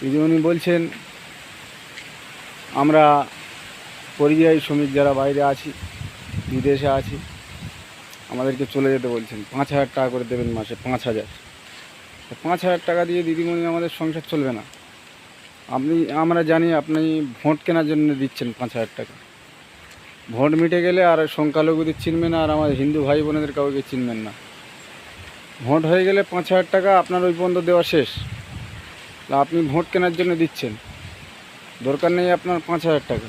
উনি বলছেন আমরা পরিযায়ী শ্রমিক যারা বাইরে আছি, বিদেশে আছি, আমাদেরকে চলে যেতে বলছেন। 5,000 টাকা করে দেবেন মাসে, 5,000। 5,000 টাকা দিয়ে দিদিমণি আমাদের সংসার চলবে না। আমরা জানি আপনি ভোট কেনার জন্য দিচ্ছেন 5,000 টাকা। ভোট মিটে গেলে আর সংখ্যালঘুদের চিনবেন না, আর আমাদের হিন্দু ভাই বোনেদের কাউকে চিনবেন না। ভোট হয়ে গেলে 5,000 টাকা আপনার ওই পর্যন্ত দেওয়া শেষ। আপনি ভোট কেনার জন্য দিচ্ছেন, দরকার নেই আপনার 5,000 টাকা।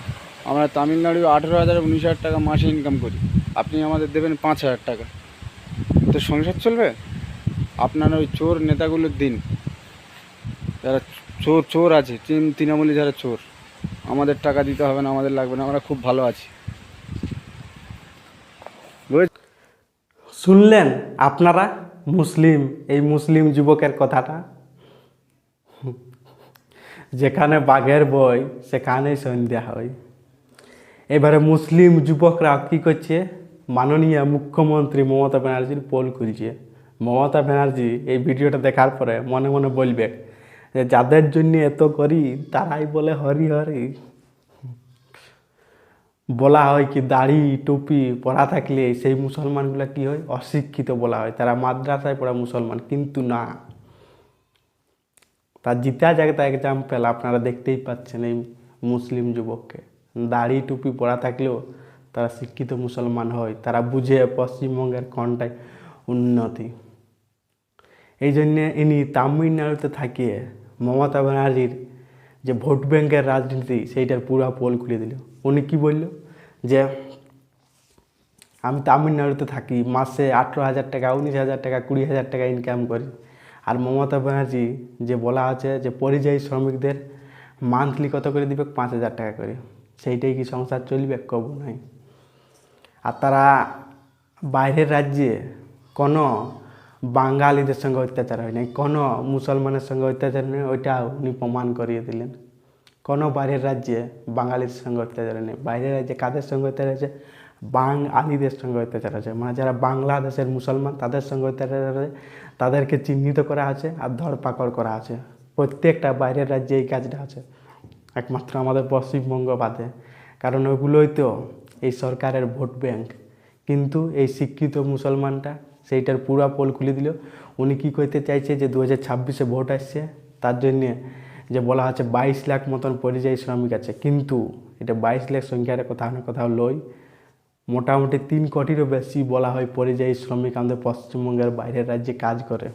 আমরা তামিলনাড়ু 18,000 19,000 টাকা মাসে ইনকাম করি, আপনি আমাদের দেবেন 5,000 টাকা। তো সংসার চলবে? আপনার ওই চোর নেতাগুলোর দিন, যারা চোর চোর আছে, তৃণমূলী যারা চোর। আমাদের টাকা দিতে হবে না, আমাদের লাগবে না, আমরা খুব ভালো আছি। শুনলেন আপনারা মুসলিম এই মুসলিম যুবকের কথাটা? যেখানে বাঘের বই সেখানেই সন্ধ্যা হয়। এবারে মুসলিম যুবকরা কী করছে? মাননীয় মুখ্যমন্ত্রী মমতা ব্যানার্জির পোল খুলছে। মমতা ব্যানার্জি এই ভিডিওটা দেখার পরে মনে মনে বলবে যে যাদের জন্য এত করি তারাই বলে হরি হরি। বলা হয় কি দাড়ি টুপি পরা থাকলে সেই মুসলমানগুলো কি হয়? অশিক্ষিত বলা হয়, তারা মাদ্রাসায় পড়া মুসলমান। কিন্তু না, তার জিতা জায়গাটা এক্সাম্পল আপনারা দেখতেই পাচ্ছেন এই মুসলিম যুবককে। দাড়ি টুপি পরা থাকলেও তারা শিক্ষিত মুসলমান হয়, তারা বুঝে পশ্চিমবঙ্গের কোনটাই উন্নতি। এই জন্যে ইনি তামিলনাড়ুতে থাকিয়ে মমতা ব্যানার্জির যে ভোট ব্যাংকের রাজনীতি সেইটার পুরো পোল খুলে দিল। উনি কি বলল যে আমি তামিলনাড়ুতে থাকি, মাসে 18,000 টাকা 19,000 টাকা 20,000 টাকা ইনকাম করি। আর মমতা ব্যানার্জি যে বলা আছে যে পরিযায়ী শ্রমিকদের মান্থলি কত করে দিবে? 5,000 টাকা করে। সেইটাই কি সংসার চলবে? কবু নাই। আর তারা বাইরের রাজ্যে কোনো বাঙালিদের সঙ্গে অত্যাচার হয় নাই, কোনো মুসলমানের সঙ্গে অত্যাচার নেই, ওইটা উনি প্রমাণ করিয়ে দিলেন। কোনো বাইরের রাজ্যে বাঙালির সঙ্গে অত্যাচার নেই। বাইরের রাজ্যে কাদের সঙ্গে অত্যাচার আছে? বাঙালিদের সঙ্গে অত্যাচার আছে, মানে যারা বাংলাদেশের মুসলমান তাদের সঙ্গে অত্যাচার আছে। তাদেরকে চিহ্নিত করা আছে আর ধরপাকড় করা আছে। প্রত্যেকটা বাইরের রাজ্যে এই কাজটা আছে, একমাত্র আমাদের পশ্চিমবঙ্গ বাদে। কারণ ওগুলোই তো এই সরকারের ভোট ব্যাংক। কিন্তু এই শিক্ষিত মুসলমানটা সেইটার পুরা পোল খুলে দিল। উনি কী করতে চাইছে যে 2026-এ ভোট আসছে, তার জন্যে যে বলা হচ্ছে 22 লাখ মতন পরিযায়ী শ্রমিক আছে। কিন্তু এটা 22 লাখ সংখ্যার কোথাও না কোথাও লই, মোটামুটি 3 কোটিরও বেশি বলা হয় পরিযায়ী শ্রমিক আমাদের পশ্চিমবঙ্গের বাইরের রাজ্যে কাজ করে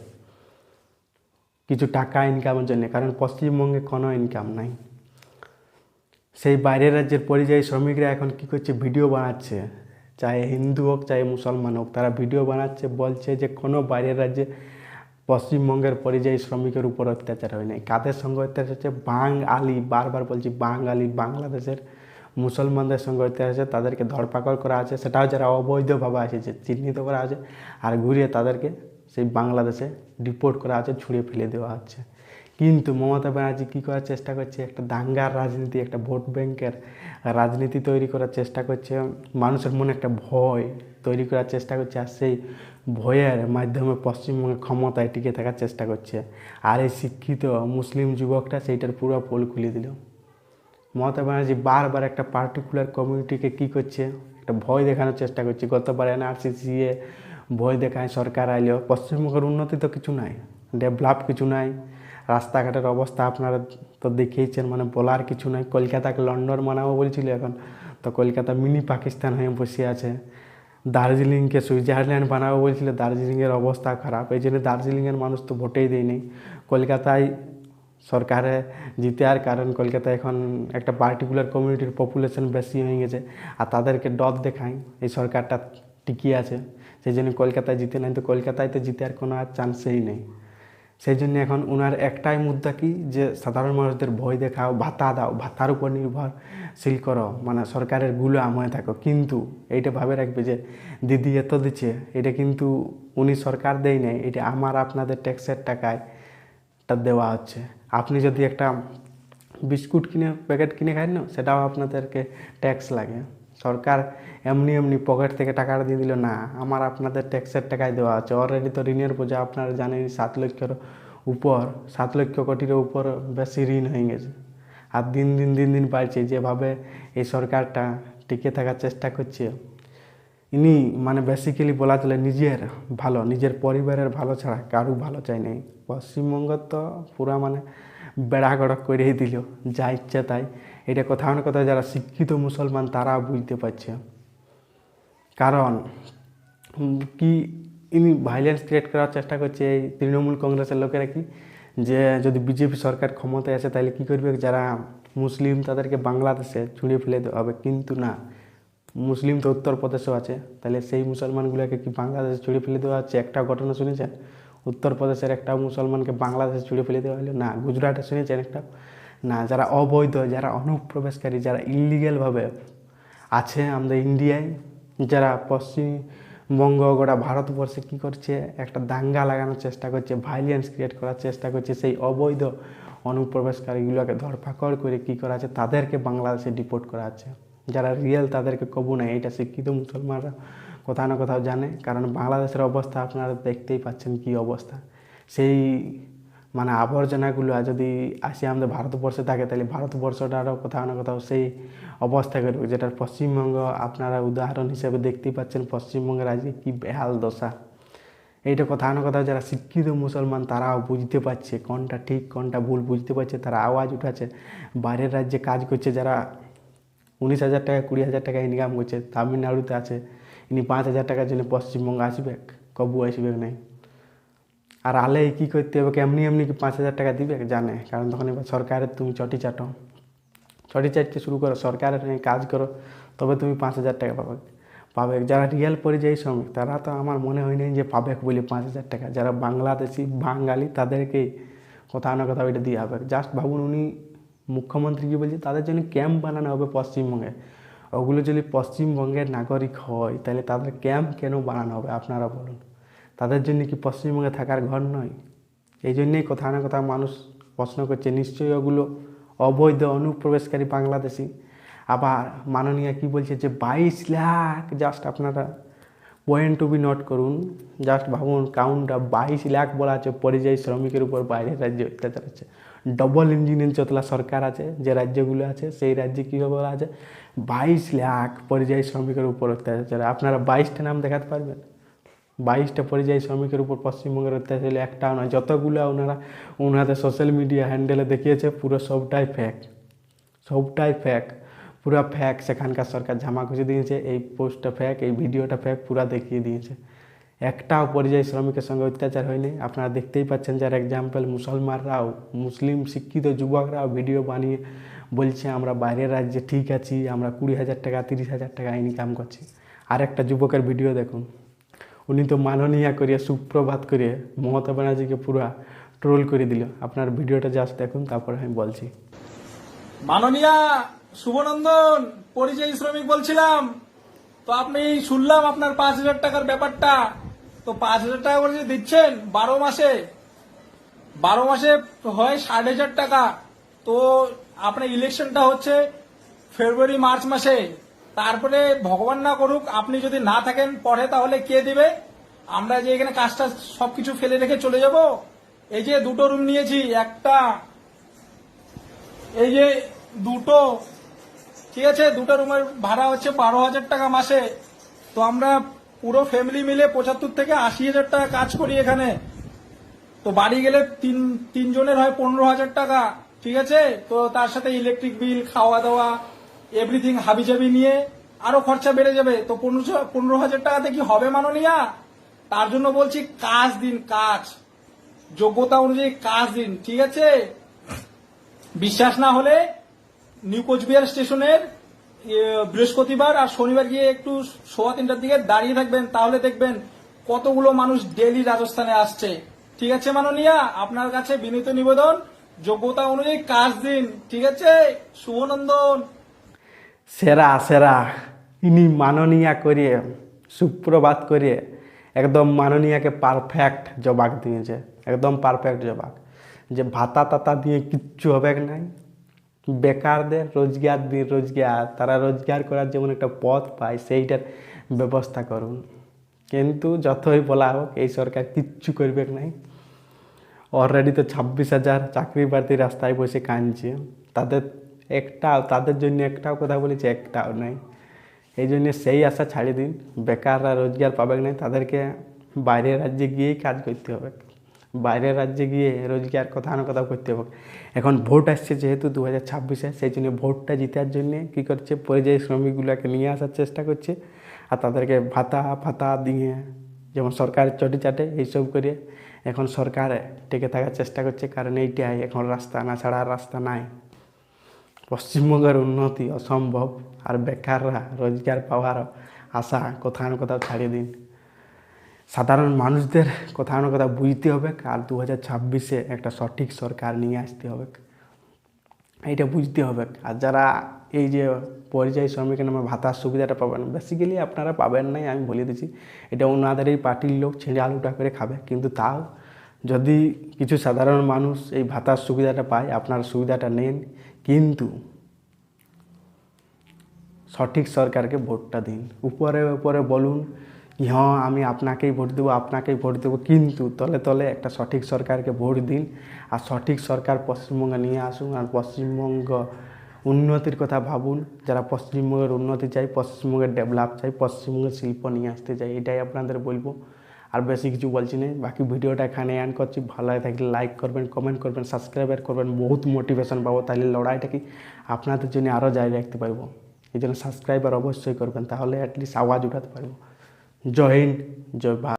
কিছু টাকা ইনকামের জন্য। কারণ পশ্চিমবঙ্গে কোনো ইনকাম নাই। সেই বাইরের রাজ্যের পরিযায়ী শ্রমিকরা এখন কী করছে? ভিডিও বানাচ্ছে, চাहे হিন্দু হোক চাहे মুসলমান হোক, তারা ভিডিও বানাচ্ছে, বলছে যে কোনো বাইরের রাজ্যে পশ্চিমবঙ্গের পরিযায়ী শ্রমিকের উপর অত্যাচার হয় নাই। কাদের সঙ্গে অত্যাচার হচ্ছে? বাঙালি, বারবার বলছি বাঙালি, বাংলাদেশের মুসলমানদের সঙ্গে অত্যাচার আছে। তাদেরকে ধরপাকড় করা আছে, সেটাও যারা অবৈধভাবে এসেছে চিহ্নিত করা আছে, আর ঘুরিয়ে তাদেরকে সেই বাংলাদেশে ডিপোর্ট করা আছে, ছুঁড়ে ফেলে দেওয়া হচ্ছে। কিন্তু মমতা ব্যানার্জি কী করার চেষ্টা করছে? একটা দাঙ্গার রাজনীতি, একটা ভোট ব্যাংকের রাজনীতি তৈরি করার চেষ্টা করছে। মানুষের মনে একটা ভয় তৈরি করার চেষ্টা করছে, আর সেই ভয়ের মাধ্যমে পশ্চিমবঙ্গে ক্ষমতায় টিকে থাকার চেষ্টা করছে। আর এই শিক্ষিত মুসলিম যুবকটা সেইটার পুরো পোল খুলে দিল। মমতা ব্যানার্জি বারবার একটা পার্টিকুলার কমিউনিটিকে কী করছে? একটা ভয় দেখানোর চেষ্টা করছে। গতবার NRC CAA ভয় দেখায় সরকার আইলেও পশ্চিমবঙ্গের উন্নতি তো কিছু নাই, ডেভেলপ কিছু নাই। রাস্তাঘাটের অবস্থা আপনারা তো দেখেইছেন, মানে বলার কিছু নাই। কলকাতাকে লন্ডন বানাবো বলছিল, এখন তো কলকাতা মিনি পাকিস্তান হয়ে বসে আছে। দার্জিলিংকে সুইজারল্যান্ড বানাবো বলছিল, দার্জিলিংয়ের অবস্থা খারাপ। এই জন্য দার্জিলিংয়ের মানুষ তো ভোটেই দেয়নি। কলকাতায় সরকারে জিতে, আর কারণ কলকাতায় এখন একটা পার্টিকুলার কমিউনিটির পপুলেশন বেশি হয়ে গেছে, আর তাদেরকে ডর দেখায় এই সরকারটা টিকিয়ে আছে। সেই জন্য কলকাতায় জিতে নাই, তো কলকাতায় তো জিতে আর কোনো আর চান্সেই নেই। সেই জন্য এখন ওনার একটাই মুদ্রা কি, যে সাধারণ মানুষদের ভয় দেখাও, ভাতা দাও, ভাতার উপর নির্ভরশীল করো, মানে সরকারের গুলাম হয়ে থাকো। কিন্তু এইটা ভাবে রাখবে যে দিদি এত দিচ্ছে, এটা কিন্তু উনি সরকার দেয় নাই, এটা আমার আপনাদের ট্যাক্সের টাকায় টা দেওয়া হচ্ছে। আপনি যদি একটা বিস্কুট প্যাকেট কিনে খান না, সেটাও আপনাদেরকে ট্যাক্স লাগে। সরকার এমনি এমনি পকেট থেকে টাকাটা দিয়ে দিল না, আমার আপনাদের ট্যাক্সের টাকায় দেওয়া আছে। অলরেডি তো ঋণের বোঝা আপনারা জানেন 7 লক্ষের উপর 7 লক্ষ কোটির উপর বেশি ঋণ হয়ে গেছে। আর দিন দিন বাড়ছে। যেভাবে এই সরকারটা টিকে থাকার চেষ্টা করছে, ইনি মানে বেসিক্যালি বলা চলে নিজের ভালো, নিজের পরিবারের ভালো ছাড়া কারু ভালো চাই নেই। পশ্চিমবঙ্গ তো পুরা মানে বেড়া গড়ক করেই দিল, যা ইচ্ছা তাই। এটা কোথাও না কোথাও যারা শিক্ষিত মুসলমান তারা বুঝতে পারছে। কারণ কি ইনি ভাইলেন্স ক্রিয়েট করার চেষ্টা করছে এই তৃণমূল কংগ্রেসের লোকেরা, কি যে যদি বিজেপি সরকার ক্ষমতায় আসে তাহলে কী করবে, যারা মুসলিম তাদেরকে বাংলাদেশে ছুঁড়ে ফেলে দেওয়া হবে। কিন্তু না, মুসলিম তো উত্তরপ্রদেশেও আছে, তাহলে সেই মুসলমানগুলোকে কি বাংলাদেশে ছুঁড়ে ফেলে দেওয়া হচ্ছে? একটা ঘটনা শুনেছেন উত্তরপ্রদেশের একটা মুসলমানকে বাংলাদেশে ছুঁড়ে ফেলে দেওয়া হলো? না। গুজরাটে শুনেছেন একটা? না। যারা অবৈধ, যারা অনুপ্রবেশকারী, যারা ইলিগ্যালভাবে আছে আমাদের ইন্ডিয়ায়, যারা পশ্চিমবঙ্গ গোটা ভারতবর্ষে কী করছে, একটা দাঙ্গা লাগানোর চেষ্টা করছে, ভাইলেন্স ক্রিয়েট করার চেষ্টা করছে, সেই অবৈধ অনুপ্রবেশকারীগুলোকে ধরপাকড় করে কী করা আছে, তাদেরকে বাংলাদেশে ডিপোর্ট করা আছে। যারা রিয়েল তাদেরকে কবু নাই। এটা শিক্ষিত মুসলমানরা কোথাও না কোথাও জানে। কারণ বাংলাদেশের অবস্থা আপনারা দেখতেই পাচ্ছেন কী অবস্থা। সেই মানে আবর্জনাগুলো যদি আসে আমাদের ভারতবর্ষে থাকে, তাহলে ভারতবর্ষটারও কোথাও না কোথাও সেই অবস্থা করবে, যেটার পশ্চিমবঙ্গ আপনারা উদাহরণ হিসেবে দেখতেই পাচ্ছেন। পশ্চিমবঙ্গের আজকে কী বেহাল দশা। এইটা কোথাও না কোথাও যারা শিক্ষিত মুসলমান তারাও বুঝতে পারছে কোনটা ঠিক কোনটা ভুল, বুঝতে পারছে, তারা আওয়াজ উঠাচ্ছে। বাইরের রাজ্যে কাজ করছে যারা 19,000 টাকা 20,000 টাকা ইনকাম করছে, তামিলনাড়ুতে আছে, ইনি 5,000 টাকার জন্য পশ্চিমবঙ্গ আসবে? কবু আসবে নাই। আর আলে কী করতে হবে, এমনি কি 5,000 টাকা দিবে? জানে। কারণ তখন এবার সরকারের তুমি চটি চাটতে শুরু করো, সরকারের কাজ করো, তবে তুমি 5,000 টাকা পাবে। যারা রিয়েল পরিযায়ী শ্রমিক তারা তো আমার মনে হয় নাই যে পাবে বলে 5,000 টাকা। যারা বাংলাদেশি বাঙালি তাদেরকেই কোথাও না কোথাও এটা দিয়ে হবে। জাস্ট ভাবুন, উনি মুখ্যমন্ত্রী কী বলছে, তাদের জন্য ক্যাম্প বানানো হবে পশ্চিমবঙ্গে। ওগুলো যদি পশ্চিমবঙ্গের নাগরিক হয় তাহলে তাদের ক্যাম্প কেন বানানো হবে আপনারা বলুন? তাদের জন্য কি পশ্চিমবঙ্গে থাকার ঘর নয়? এই জন্যেই কোথাও না কোথাও মানুষ প্রশ্ন করছে, নিশ্চয়ই ওগুলো অবৈধ অনুপ্রবেশকারী বাংলাদেশি। আবার মাননীয় কি বলছে যে 22 লাখ, জাস্ট আপনারা পয়েন্ট টু বি নোট করুন, জাস্ট ভাবুন কাউন্টটা 22 লাখ বলা আছে পরিযায়ী শ্রমিকের উপর বাইরের রাজ্যে অত্যাচার আছে। ডবল ইঞ্জিনের যতলা সরকার আছে, যে রাজ্যগুলো আছে, সেই রাজ্যে কীভাবে বলা আছে 22 লাখ পরিযায়ী শ্রমিকের উপর অত্যাচার। আপনারা 22টা নাম দেখাতে পারবেন? 22টা পরিযায়ী শ্রমিকের উপর পশ্চিমবঙ্গের অত্যাচার একটাও নয়। যতগুলো ওনাদের সোশ্যাল মিডিয়া হ্যান্ডেলে দেখিয়েছে পুরো সবটাই ফ্যাক, পুরো ফ্যাক। সেখানকার সরকার ঝামা ঘুষে দিয়েছে, এই পোস্টটা ফ্যাক, এই ভিডিওটা ফ্যাক, পুরা দেখিয়ে দিয়েছে। একটাও পরিযায়ী শ্রমিকের সঙ্গে অত্যাচার হয়নি। আপনারা দেখতেই পাচ্ছেন, যার এক্সাম্পল মুসলমানরাও, মুসলিম শিক্ষিত যুবকরাও ভিডিও বানিয়ে বলছে আমরা বাইরের রাজ্যে ঠিক আছি, আমরা 20,000 টাকা 30,000 টাকা ইনকাম করছি। আর একটা যুবকের ভিডিও দেখুন, উনি তো মাননীয়া করিয়ে সুপ্রভাত করিয়ে মমতা ব্যানার্জিকে পুরা ট্রোল করে দিল। আপনার ভিডিওটা জাস্ট দেখুন, তারপরে আমি বলছি। মাননীয়া শুভনন্দন, পরিযায়ী শ্রমিক বলছিলাম। তো আপনি শুনলাম আপনার 5,000 টাকার ব্যাপারটা। তো 5,000 টাকা করে যে দিচ্ছেন 12 মাসে হয় 6,500 টাকা। তো আপনার ইলেকশনটা হচ্ছে ফেব্রুয়ারি মার্চ মাসে। তারপরে ভগবান না করুক আপনি যদি না থাকেন পরে, তাহলে কে দিবে? আমরা যে এখানে কাজটা সবকিছু ফেলে রেখে চলে যাব। এই যে 2টো রুম নিয়েছি, একটা এই যে 2টো, ঠিক আছে, 2টো রুমের ভাড়া হচ্ছে 12,000 টাকা মাসে। তো আমরা পুরো ফ্যামিলি মিলে 75 থেকে 80,000 টাকা কাজ করি এখানে। তো বাড়ি গেলে তিন জনের হয় 15,000 টাকা, ঠিক আছে। তো তার সাথে ইলেকট্রিক বিল, খাওয়া দাওয়া, এভরিথিং হাবিজাবি নিয়ে আরো খরচা বেড়ে যাবে। তো 15,000 টাকাতে কি হবে মাননীয়া? তার জন্য বলছি কাজ দিন, কাজ যোগ্যতা অনুযায়ী কাজ দিন, ঠিক আছে। বিশ্বাস না হলে নিউ কোচবিহার স্টেশনের বৃহস্পতিবার আর শনিবার গিয়ে একটু 3:15টার দিকে দাঁড়িয়ে থাকবেন, তাহলে দেখবেন কতগুলো মানুষ ডেলি রাজস্থানে আসছে, ঠিক আছে। মাননীয়া, আপনার কাছে বিনীত নিবেদন, যোগ্যতা অনুযায়ী কাজ দিন, ঠিক আছে। শুভনন্দন। সেরা ইনি মাননীয়া করিয়ে সুপ্রভাত করিয়ে একদম মাননীয়াকে পারফেক্ট জবাব দিয়েছে, একদম পারফেক্ট জবাব। যে ভাতা তাতা দিয়ে কিচ্ছু হবে নাই, বেকারদের রোজগার, তারা রোজগার করার যেমন একটা পথ পায় সেইটার ব্যবস্থা করুন। কিন্তু যতই বলা হোক এই সরকার কিচ্ছু করবে নাই। অলরেডি তো 26,000 চাকরি প্রার্থী রাস্তায় বসে কাঁদছে, তাদের জন্য একটাও কথা বলেছে, একটাও নাই। এই জন্য সেই আশা ছাড়িয়ে দিন, বেকাররা রোজগার পাবে না, তাদেরকে বাইরের রাজ্যে গিয়েই কাজ করতে হবে, বাইরের রাজ্যে গিয়ে রোজগার কথা না কথা করতে হবে। এখন ভোট আসছে যেহেতু 2026-এ, সেই জন্য ভোটটা জিতার জন্যে কী করছে, পরিযায়ী শ্রমিকগুলোকে নিয়ে আসার চেষ্টা করছে, আর তাদেরকে ভাতা দিয়ে, যেমন সরকার চটি চাটে এইসব করে এখন সরকার টিকে থাকার চেষ্টা করছে, কারণ এইটাই এখন রাস্তা, না ছাড়া আর রাস্তা নাই। পশ্চিমবঙ্গের উন্নতি অসম্ভব, আর বেকাররা রোজগার পাওয়ার আশা কোথাও না কোথাও ছাড়িয়ে দিন। সাধারণ মানুষদের কোথাও না কোথাও বুঝতে হবে, আর 2026-এ একটা সঠিক সরকার নিয়ে আসতে হবে, এইটা বুঝতে হবে। আর যারা এই যে পরিযায়ী শ্রমিকের নামে ভাতার সুবিধাটা পাবেন, বেসিক্যালি আপনারা পাবেন নাই, আমি বলে দিচ্ছি, এটা ওনাদের এই পার্টির লোক ছেড়ে আলুটা করে খাবে। কিন্তু তাও যদি কিছু সাধারণ মানুষ এই ভাতার সুবিধাটা পায়, আপনারা সুবিধাটা নেন, কিন্তু সঠিক সরকারকে ভোটটা দিন। উপরে উপরে বলুন কি হ্যাঁ আমি আপনাকেই ভোট দেবো, আপনাকেই ভোট দেবো, কিন্তু তলে তলে একটা সঠিক সরকারকে ভোট দিন, আর সঠিক সরকার পশ্চিমবঙ্গে নিয়ে আসুন, আর পশ্চিমবঙ্গ উন্নতির কথা ভাবুন। যারা পশ্চিমবঙ্গের উন্নতি চাই, পশ্চিমবঙ্গের ডেভেলপ চাই, পশ্চিমবঙ্গের শিল্প নিয়ে আসতে চাই, এটাই আপনাদের বলবো। আর বেশি কিছু বলছি না, বাকি ভিডিওটা এখানে এন্ড করছি। ভালো লাগে থাকলে লাইক করবেন, কমেন্ট করবেন, সাবস্ক্রাইব করবেন, বহুত মোটিভেশন পাবো, তাহলে লড়াইটা কি আপনাদের জন্য আরও জারি রাখতে পারবো। এই জন্য সাবস্ক্রাইবার অবশ্যই করবেন, তাহলে অ্যাটলিস্ট আওয়াজ উঠাতে পারবো। জয় হিন্দ, জয় ভারত।